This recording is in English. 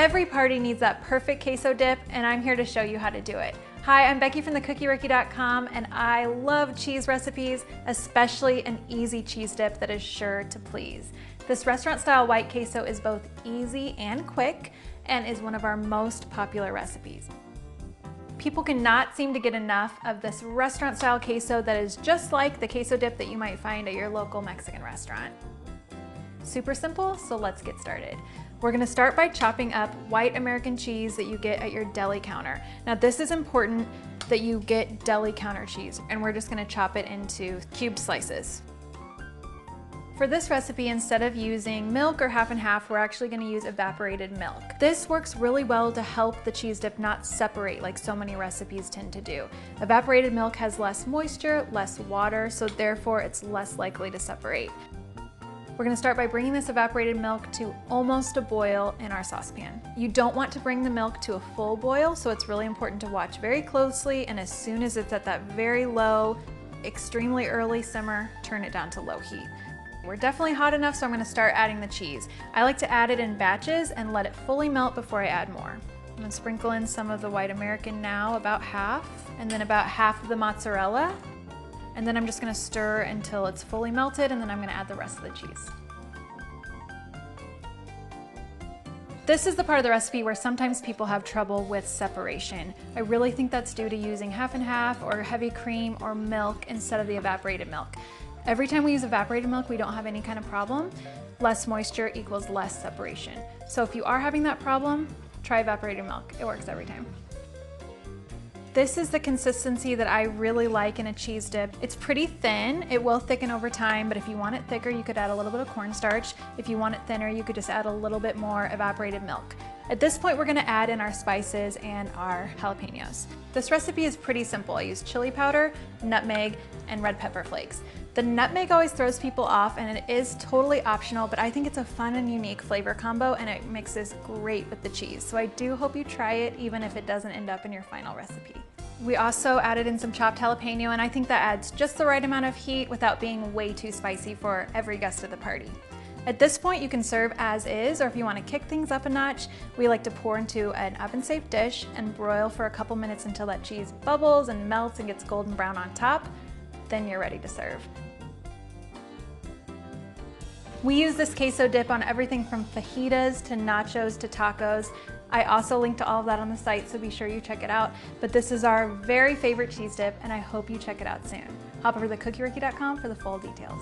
Every party needs that perfect queso dip, and I'm here to show you how to do it. Hi, I'm Becky from thecookiericky.com, and I love cheese recipes, especially an easy cheese dip that is sure to please. This restaurant-style white queso is both easy and quick, and is one of our most popular recipes. People cannot seem to get enough of this restaurant-style queso that is just like the queso dip that you might find at your local Mexican restaurant. Super simple, so let's get started. We're gonna start by chopping up white American cheese that you get at your deli counter. Now this is important that you get deli counter cheese, and we're just gonna chop it into cube slices. For this recipe, instead of using milk or half and half, we're actually gonna use evaporated milk. This works really well to help the cheese dip not separate like so many recipes tend to do. Evaporated milk has less moisture, less water, so therefore it's less likely to separate. We're gonna start by bringing this evaporated milk to almost a boil in our saucepan. You don't want to bring the milk to a full boil, so it's really important to watch very closely, and as soon as it's at that very low, extremely early simmer, turn it down to low heat. We're definitely hot enough, so I'm gonna start adding the cheese. I like to add it in batches and let it fully melt before I add more. I'm gonna sprinkle in some of the white American now, about half, and then about half of the mozzarella. And then I'm just gonna stir until it's fully melted, and then I'm gonna add the rest of the cheese. This is the part of the recipe where sometimes people have trouble with separation. I really think that's due to using half and half or heavy cream or milk instead of the evaporated milk. Every time we use evaporated milk, we don't have any kind of problem. Less moisture equals less separation. So if you are having that problem, try evaporated milk. It works every time. This is the consistency that I really like in a cheese dip. It's pretty thin. It will thicken over time, but if you want it thicker, you could add a little bit of cornstarch. If you want it thinner, you could just add a little bit more evaporated milk. At this point, we're gonna add in our spices and our jalapenos. This recipe is pretty simple. I use chili powder, nutmeg, and red pepper flakes. The nutmeg always throws people off, and it is totally optional, but I think it's a fun and unique flavor combo, and it mixes great with the cheese. So I do hope you try it, even if it doesn't end up in your final recipe. We also added in some chopped jalapeno, and I think that adds just the right amount of heat without being way too spicy for every guest at the party. At this point, you can serve as is, or if you want to kick things up a notch, we like to pour into an oven-safe dish and broil for a couple minutes until that cheese bubbles and melts and gets golden brown on top. Then you're ready to serve. We use this queso dip on everything from fajitas to nachos to tacos. I also link to all of that on the site, so be sure you check it out. But this is our very favorite cheese dip, and I hope you check it out soon. Hop over to thecookiericky.com for the full details.